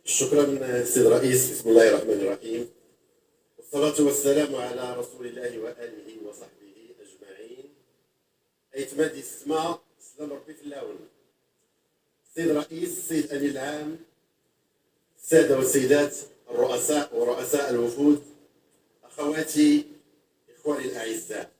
شكرا سيد الرئيس. بسم الله الرحمن الرحيم، والصلاة والسلام على رسول الله وآله وصحبه أجمعين. أيتمادي السماء سلام ربي في اللون. سيد الرئيس، سيد أمين العام، السادة والسيدات الرؤساء ورؤساء الوفود، أخواتي إخواني الأعزاء،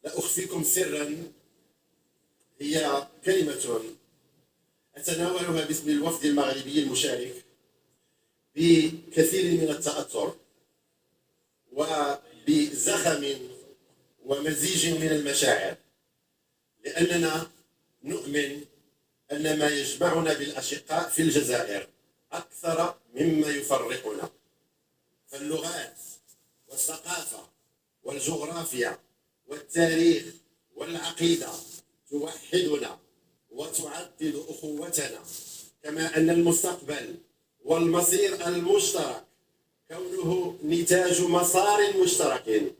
لا أخفيكم سرا، هي كلمة أتناولها باسم الوفد المغربي المشارك بكثير من التأثر وبزخم ومزيج من المشاعر، لأننا نؤمن أن ما يجمعنا بالأشقاء في الجزائر أكثر مما يفرقنا، فاللغات والثقافة والجغرافيا والتاريخ والعقيدة توحدنا وتعدد أخوتنا، كما أن المستقبل والمصير المشترك كونه نتاج مسار مشترك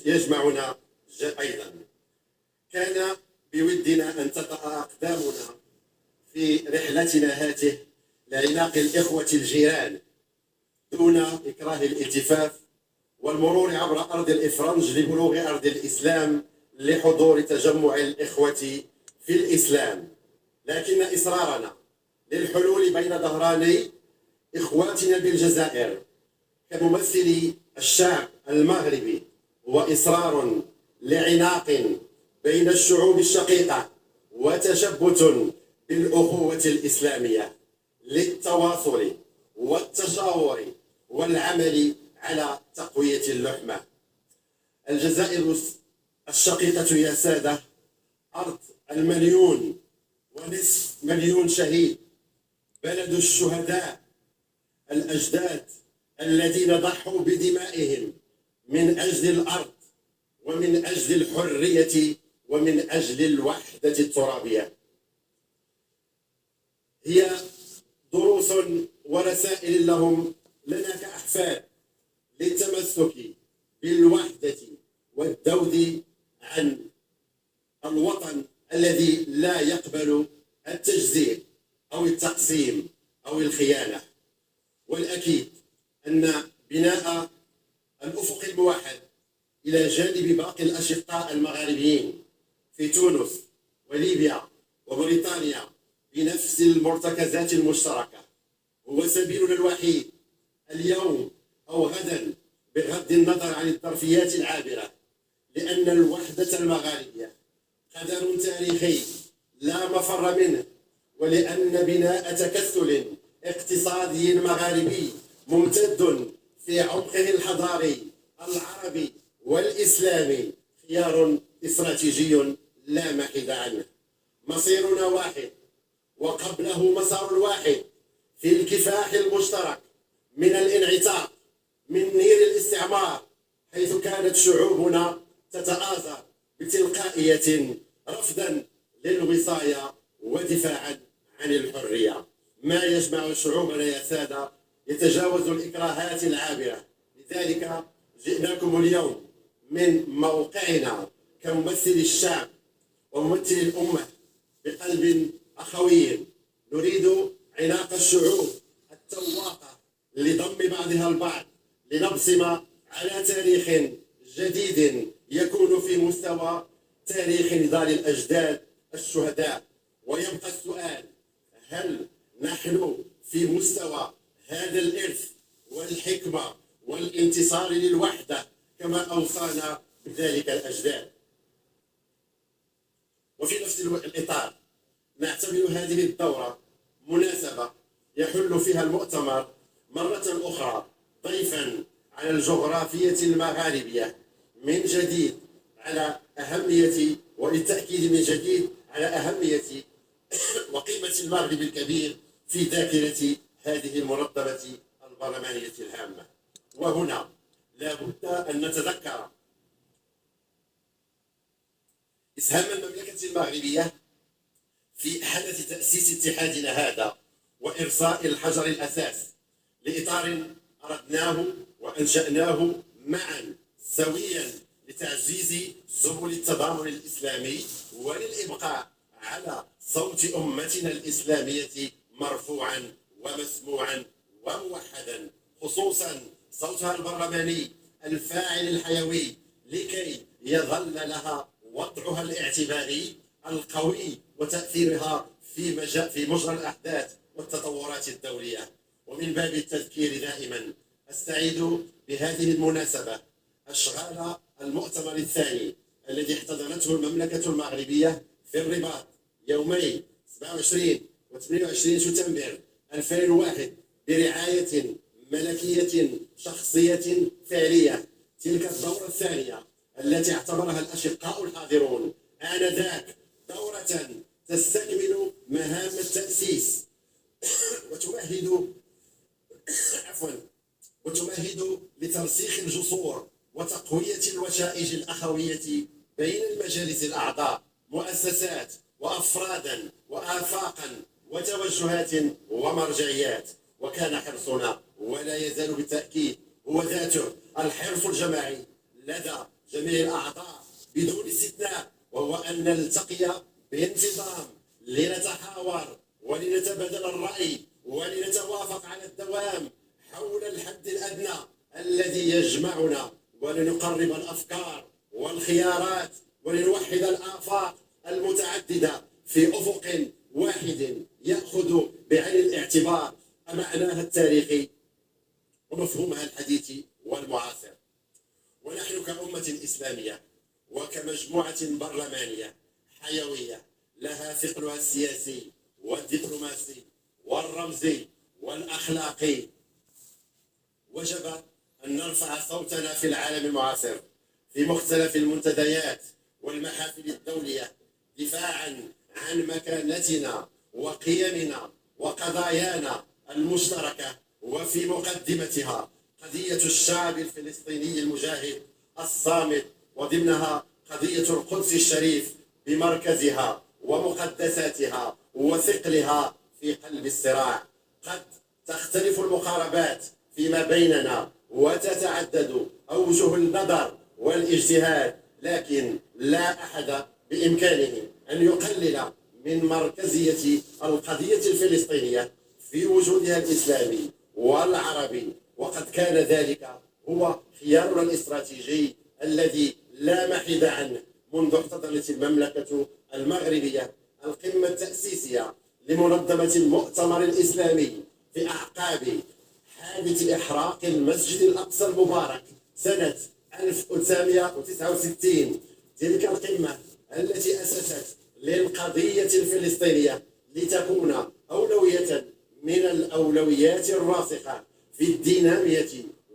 يجمعنا أيضا. كان بودنا أن تطأ أقدامنا في رحلتنا هذه لعناق الإخوة الجيران دون إكراه الالتفاف والمرور عبر أرض الإفرنج لبلوغ أرض الإسلام لحضور تجمع الإخوة في الإسلام، لكن إصرارنا للحلول بين ظهراني إخواتنا بالجزائر كممثلي الشعب المغربي هو إصرار لعناق بين الشعوب الشقيقة وتشبت بالأخوة الإسلامية للتواصل والتشاور والعمل على تقوية اللحمة. الجزائر الشقيقة يا سادة أرض المليون ونصف مليون شهيد، بلد الشهداء الأجداد الذين ضحوا بدمائهم من أجل الأرض ومن أجل الحرية ومن أجل الوحدة الترابية. هي دروس ورسائل لنا كأحفاد للتمسك بالوحدة والذود عن الوطن الذي لا يقبل التجزيء أو التقسيم أو الخيانة. والأكيد أن بناء الأفق الموحد إلى جانب باقي الأشقاء المغاربيين في تونس وليبيا وموريتانيا بنفس المرتكزات المشتركة هو سبيلنا الوحيد اليوم أو غدا، بغض النظر عن الظرفيات العابرة، لأن الوحدة المغاربية قدر تاريخي لا مفر منه، ولأن بناء تكتل اقتصادي مغاربي ممتد في عمقه الحضاري العربي والإسلامي خيار استراتيجي لا محيد عنه. مصيرنا واحد وقبله مسار واحد في الكفاح المشترك من الانعتاق من نير الاستعمار، حيث كانت شعوبنا تتآزر بتلقائية رفضا للوصاية ودفاعا عن الحرية. ما يجمع شعوبنا يا سادة يتجاوز الإكراهات العابرة، لذلك جئناكم اليوم من موقعنا كممثل الشعب وممثل الأمة بقلب أخوي، نريد عناق الشعوب التواقة لضم بعضها البعض لنبصم على تاريخ جديد يكون في مستوى تاريخ نضال الأجداد الشهداء. ويبقى السؤال: هل نحن في مستوى هذا الإرث والحكمة والانتصار للوحدة كما أوصانا بذلك الأجداد؟ وفي نفس الإطار نعتبر هذه الدورة مناسبة يحل فيها المؤتمر مرة أخرى ضيفا على الجغرافية المغاربية من جديد على أهمية، وللتأكيد من جديد على أهمية وقيمة المغرب الكبير في ذاكرة هذه المنظمة البرلمانية الهامة. وهنا لا بد أن نتذكر إسهام المملكة المغربية في حدث تأسيس اتحادنا هذا وإرساء الحجر الأساس لإطار أردناه وأنشأناه معا سويا لتعزيز سبل التضامن الإسلامي وللإبقاء على صوت أمتنا الإسلامية مرفوعا ومسموعا وموحدا، خصوصا صوتها البرلماني الفاعل الحيوي، لكي يظل لها وضعها الاعتباري القوي وتأثيرها في مجرى الأحداث والتطورات الدولية. ومن باب التذكير دائما أستعيد بهذه المناسبة أشغال المؤتمر الثاني الذي احتضنته المملكة المغربية في الرباط يومي 27 و 28 سبتمبر 2001 برعاية ملكية شخصية فعلية. تلك الدورة الثانية التي اعتبرها الأشقاء الحاضرون آنذاك دورة تستكمل مهام التأسيس وتمهد لترسيخ الجسور وتقوية الوشائج الأخوية بين المجالس الأعضاء، مؤسسات وأفرادا وآفاقا وتوجهات ومرجعيات. وكان حرصنا ولا يزال بالتأكيد هو ذاته الحرص الجماعي لدى جميع الأعضاء بدون استثناء، وهو أن نلتقي بانتظام لنتحاور ولنتبادل الرأي ولنتوافق على الدوام حول الحد الأدنى الذي يجمعنا، ولنقرب الأفكار والخيارات ولنوحد الآفاق المتعددة في أفق واحد يأخذ بعين الاعتبار معناها التاريخي ومفهومها الحديث والمعاصر. ونحن كأمة إسلامية وكمجموعة برلمانية حيوية لها ثقلها السياسي والدبلوماسي والرمزي والأخلاقي، وجب أن نرفع صوتنا في العالم المعاصر في مختلف المنتديات والمحافل الدولية دفاعا عن مكانتنا وقيمنا وقضايانا المشتركة، وفي مقدمتها قضية الشعب الفلسطيني المجاهد الصامت، وضمنها قضية القدس الشريف بمركزها ومقدساتها وثقلها في قلب الصراع. قد تختلف المقاربات فيما بيننا وتتعدد أوجه النظر والاجتهاد، لكن لا أحد بإمكانه أن يقلل من مركزية القضية الفلسطينية في وجودها الإسلامي والعربي، وقد كان ذلك هو خيارنا الاستراتيجي الذي لا محيد عنه منذ احتضنت المملكة المغربية القمة التأسيسية لمنظمة المؤتمر الإسلامي في أعقاب حادث إحراق المسجد الأقصى المبارك سنة 1969. تلك القمة التي أسست للقضية الفلسطينية لتكون أولوية من الأولويات الراسخة في الدينامية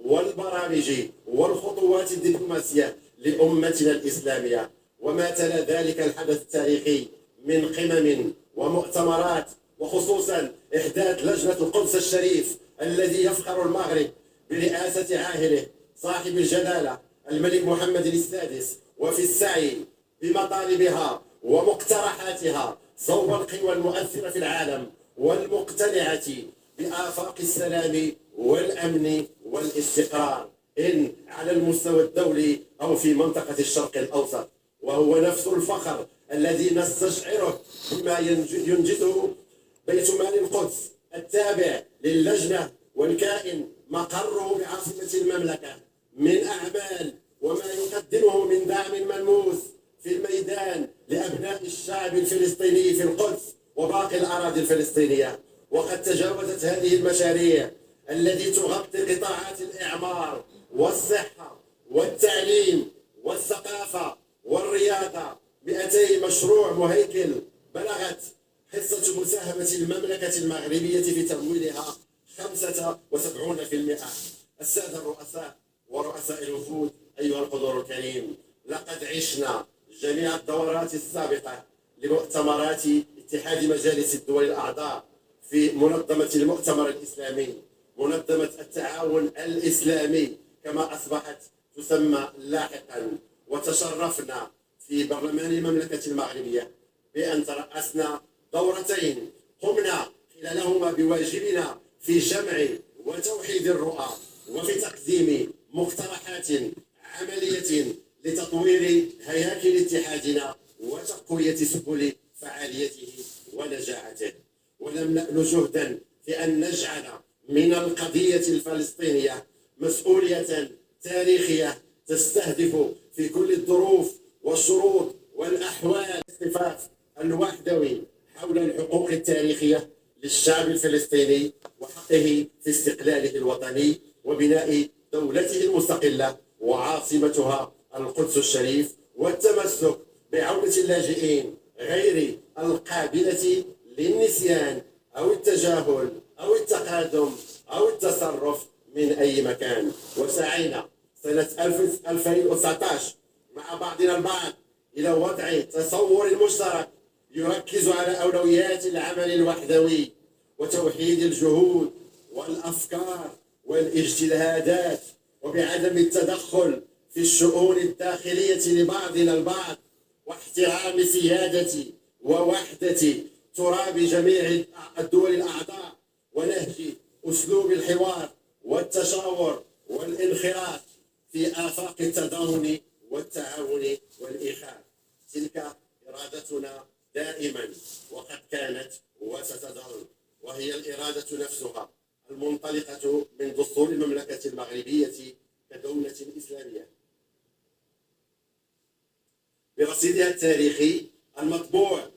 والبرامج والخطوات الدبلوماسية لأمتنا الإسلامية. وما تلا ذلك الحدث التاريخي من قمم ومؤتمرات، وخصوصا إحداث لجنة القدس الشريف الذي يفخر المغرب برئاسة عاهله صاحب الجلالة الملك محمد السادس، وفي السعي بمطالبها ومقترحاتها صوب القوى المؤثرة في العالم والمقتنعة بآفاق السلام والأمن والاستقرار إن على المستوى الدولي أو في منطقة الشرق الأوسط. وهو نفس الفخر الذي نستشعره بما ينجزه بيت مال القدس التابع للجنة والكائن مقره بعاصمة المملكة من أعمال، وما يقدمه من دعم ملموس في الميدان لأبناء الشعب الفلسطيني في القدس وباقي الأراضي الفلسطينية. وقد تجاوزت هذه المشاريع التي تغطي قطاعات الإعمار والصحة والتعليم والثقافة والرياضة 200 مشروع مهيكل بلغت حصة مساهمة المملكة المغربية في تمويلها 75%. السادة الرؤساء ورؤساء الوفود، أيها الحضور الكريم، لقد عشنا جميع الدورات السابقة لمؤتمرات اتحاد مجالس الدول الأعضاء في منظمة المؤتمر الإسلامي، منظمة التعاون الإسلامي كما أصبحت تسمى لاحقا، وتشرفنا في برلمان المملكة المغربية بأن ترأسنا دورتين قمنا خلالهما بواجبنا في جمع وتوحيد الرؤى وفي تقديم مقترحات عملية لتطوير هياكل اتحادنا وتقوية سبل فعاليته ونجاعته. ولم نأل جهدا في أن نجعل من القضية الفلسطينية مسؤولية تاريخية تستهدف في كل الظروف والشروط والأحوال الاصطفاف الوحدوي حول الحقوق التاريخية للشعب الفلسطيني وحقه في استقلاله الوطني وبناء دولته المستقلة وعاصمتها القدس الشريف، والتمسك بعودة اللاجئين غير القابلة للنسيان أو التجاهل أو التقادم أو التصرف من أي مكان. وسعينا سنة 2019 مع بعضنا البعض إلى وضع تصور مشترك يركز على أولويات العمل الوحدوي وتوحيد الجهود والأفكار والاجتهادات، وبعدم التدخل في الشؤون الداخلية لبعضنا البعض، واحترام سيادة ووحدة تراب جميع الدول الأعضاء، ونهج أسلوب الحوار والتشاور والانخراط في آفاق التضامن والتعاون والإخاء. تلك إرادتنا دائما وقد كانت وستظل، وهي الإرادة نفسها المنطلقة من دستور المملكة المغربية كدولة إسلامية برصيدها التاريخي المطبوع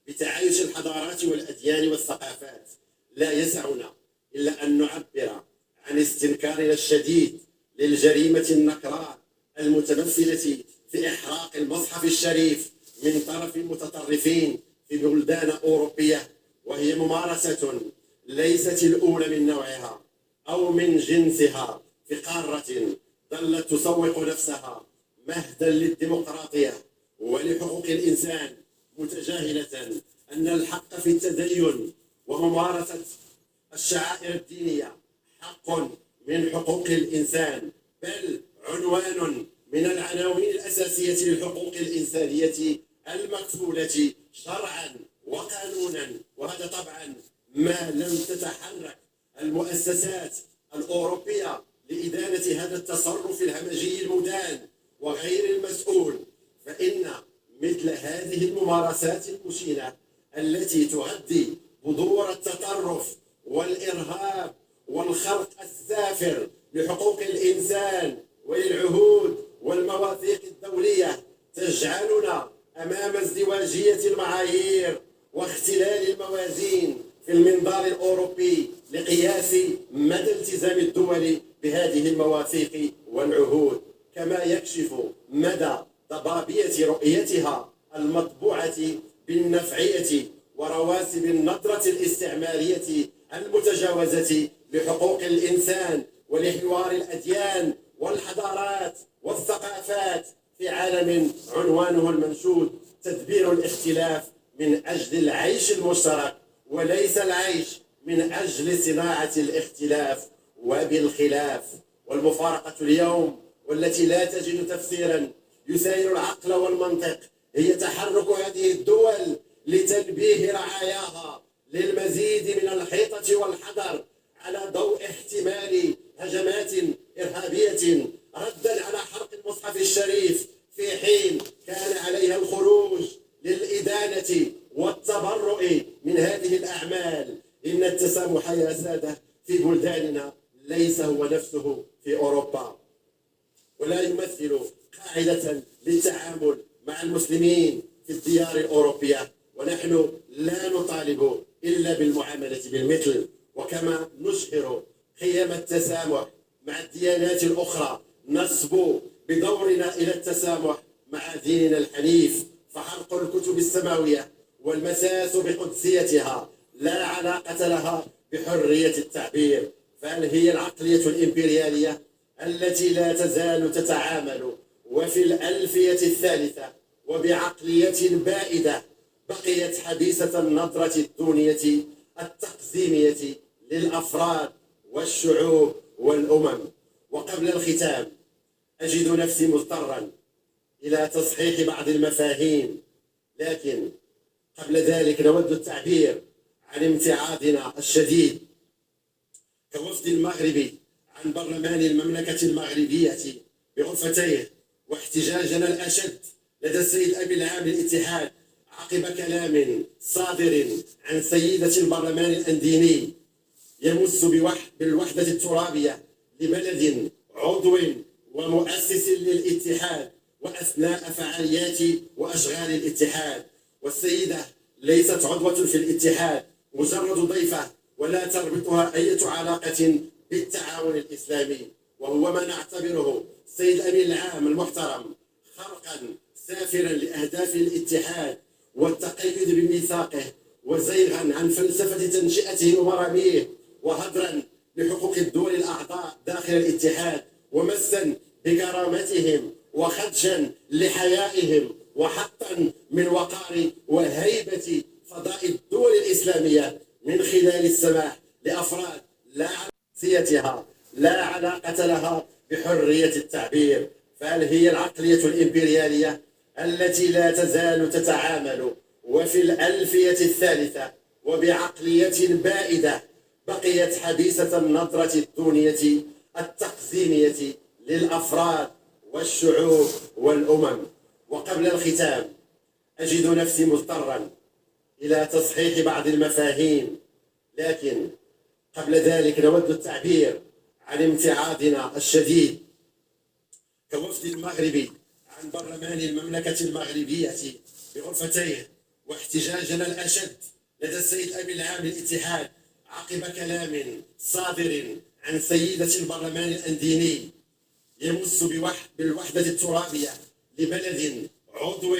بتعايش الحضارات والأديان والثقافات. لا يسعنا إلا أن نعبر عن استنكارنا الشديد للجريمة النكراء المتمثلة في إحراق المصحف الشريف من طرف المتطرفين في بلدان أوروبية، وهي ممارسة ليست الأولى من نوعها أو من جنسها في قارة ظلت تسوق نفسها مهدا للديمقراطية ولحقوق الإنسان، متجاهلة أن الحق في التدين وممارسة الشعائر الدينية حق من حقوق الإنسان، بل عنوان من العناوين الأساسية للحقوق الإنسانية المكفولة شرعا وقانونا. وهذا طبعا ما لم تتحرك المؤسسات الأوروبية لإدانة هذا التصرف الهمجي المدان وغير المسؤول، فإن مثل هذه الممارسات المشينة التي تغذي بذور التطرف والإرهاب والخرق السافر لحقوق الإنسان وللعهود والمواثيق الدولية تجعلنا أمام ازدواجية المعايير واختلال الموازين في المنظار الأوروبي لقياس مدى التزام الدول بهذه المواثيق والعهود، كما يكشف مدى ضبابية رؤيتها المطبوعة بالنفعية ورواسب النظرة الاستعمارية المتجاوزة لحقوق الإنسان ولحوار الأديان والحضارات والثقافات في عالم عنوانه المنشود تدبير الاختلاف من أجل العيش المشترك، وليس العيش من أجل صناعة الاختلاف وبالخلاف. والمفارقة اليوم والتي لا تجد تفسيرا يساير العقل والمنطق هي تحرك هذه الدول لتنبيه رعاياها للمزيد من الحيطة والحذر على ضوء احتمال هجمات إرهابية ردا على حرق المصحف الشريف، في حين كان عليها الخروج للإدانة والتبرؤ من هذه الأعمال. إن التسامح يا سادة في بلداننا ليس هو نفسه في أوروبا، ولا يمثل قاعدة للتعامل مع المسلمين في الديار الأوروبية، ونحن لا نطالب إلا بالمعاملة بالمثل. وكما نشهر قيم التسامح مع الديانات الأخرى نصبو بدورنا إلى التسامح مع ديننا الحنيف، فحرق الكتب السماوية والمساس بقدسيتها لا علاقة لها بحرية التعبير، بل هي العقلية الإمبريالية التي لا تزال تتعامل وفي الألفية الثالثة وبعقلية بائدة بقيت حبيسة النظرة الدونية التقزيمية للأفراد والشعوب والأمم. وقبل الختام أجد نفسي مضطرا إلى تصحيح بعض المفاهيم، لكن قبل ذلك نود التعبير عن امتعاضنا الشديد كوفد المغربي عن برلمان المملكة المغربية بغرفتيه، واحتجاجنا الأشد لدى السيد الأمين العام للاتحاد عقب كلام صادر عن سيدة البرلمان الأنديني يمس بالوحدة الترابية لبلد عضو ومؤسس للاتحاد وأثناء فعاليات وأشغال الاتحاد. والسيدة ليست عضوة في الاتحاد، مجرد ضيفة، ولا تربطها أي علاقة بالتعاون الإسلامي، وهو ما نعتبره السيد الأمين العام المحترم خرقا سافرا لأهداف الاتحاد والتقيد بميثاقه، وزيغا عن فلسفة تنشئته ومراميه، وهدرا لحقوق الدول الأعضاء داخل الاتحاد، ومسا بكرامتهم، وخدشا لحيائهم، وحطا من وقار وهيبة فضاء الدول الإسلامية من خلال السماح لأفراد لا علاقة لا علاقة لها بحرية التعبير. فهل هي العقلية الإمبريالية التي لا تزال تتعامل وفي الألفية الثالثة وبعقلية بائدة بقيت حبيسة النظرة الدونية التقزيمية للأفراد والشعوب والأمم؟ وقبل الختام أجد نفسي مضطرا إلى تصحيح بعض المفاهيم، لكن قبل ذلك نود التعبير عن امتعاضنا الشديد كوفد المغربي عن برلمان المملكة المغربية بغرفتيه، واحتجاجنا الأشد لدى السيد الأمين العام للاتحاد عقب كلام صادر عن سيدة البرلمان الأنديني يمس بالوحدة الترابية لبلد عضو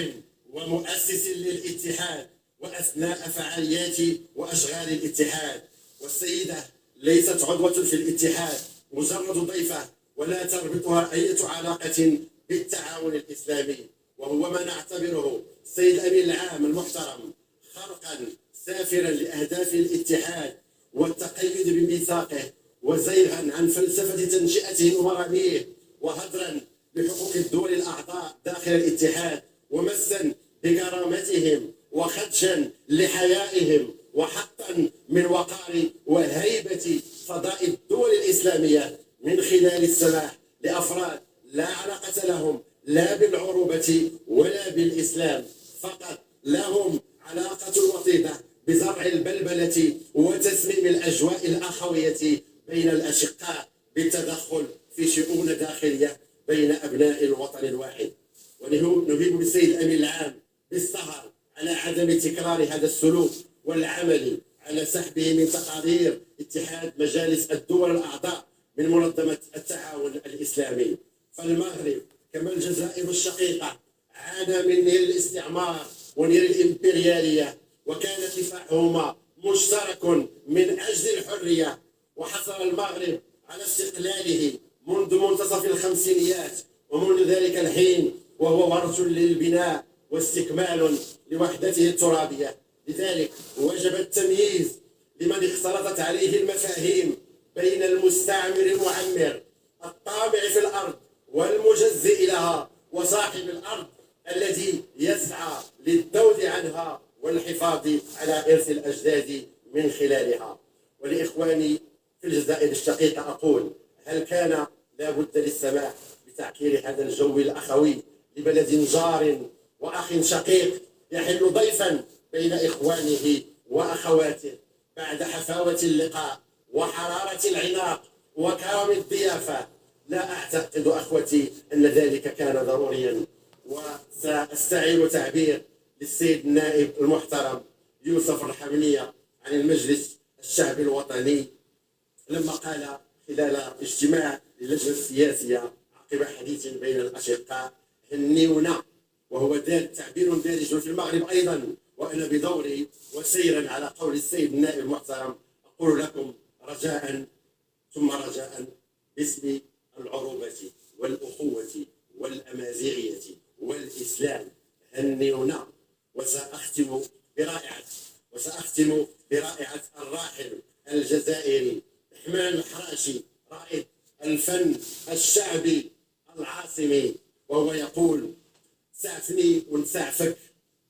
ومؤسس للاتحاد وأثناء فعاليات وأشغال الاتحاد. والسيدة ليست عضوة في الاتحاد، مجرد ضيفة، ولا تربطها أي علاقة بالتعاون الإسلامي، وهو ما نعتبره السيد الأمين العام المحترم خرقا سافرا لأهداف الاتحاد والتقيد بميثاقه، وزيغا عن فلسفة تنشئته ومراميه، وهدرا لحقوق الدول الأعضاء داخل الاتحاد، ومسا بكرامتهم، وخدشا لحيائهم، وحطا من وقار وهيبة فضاء الدول الإسلامية من خلال السماح لأفراد لا علاقة لهم لا بالعروبة ولا بالإسلام، فقط لهم علاقة وطيدة بزرع البلبلة وتسميم الأجواء الأخوية بين الأشقاء بالتدخل في شؤون داخلية بين أبناء الوطن الواحد. ونهيب بالسيد الأمين العام بالسهر على عدم تكرار هذا السلوك والعمل على سحبه من تقارير اتحاد مجالس الدول الأعضاء من منظمة التعاون الإسلامي. فالمغرب كما الجزائر الشقيقة عانى من نير الاستعمار ونير الإمبريالية، وكان كفاحهما مشترك من أجل الحرية، وحصل المغرب على استقلاله منذ منتصف الخمسينيات، ومنذ ذلك الحين وهو ورث للبناء واستكمال لوحدته الترابية. لذلك وجب التمييز لمن اختلطت عليه المفاهيم بين المستعمر المعمر الطامع في الأرض والمجزئ لها، وصاحب الأرض الذي يسعى للذود عنها والحفاظ على إرث الأجداد من خلالها. ولإخواني في الجزائر الشقيقة أقول: هل كان لا بد للسماح بتعكير هذا الجو الأخوي لبلد جار وأخ شقيق يحل ضيفا بين إخوانه وأخواته بعد حفاوة اللقاء وحرارة العناق وكرم الضيافة؟ لا أعتقد أخوتي أن ذلك كان ضروريا. وسأستعير تعبير للسيد النائب المحترم يوسف الحمنية عن المجلس الشعبي الوطني لما قال خلال اجتماع اللجنة السياسية عقب حديث بين الأشقاء: هنيونا. وهو تعبير دارج في المغرب أيضا. وأنا بدوري وسيرا على قول السيد النائب المحترم أقول لكم رجاء ثم رجاء باسم العروبة والأخوة والأمازيغية والإسلام: هنيونا. وسأختم برائعة الراحل الجزائري حمان الحراشي رائد الفن الشعبي العاصمي، وهو يقول: سعفني ونسعفك،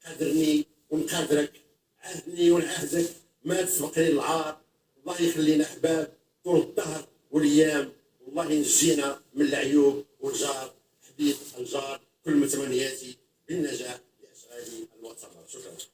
قدرني ونقدرك، عهدني ونعهدك، ما تسبقني العار، الله يخلينا احباب طول الدهر والايام، والله ينجينا من العيوب والجار، حبيب الجار، كل متمنياتي بالنجاح لاشغال هذه المؤتمر. شكرا.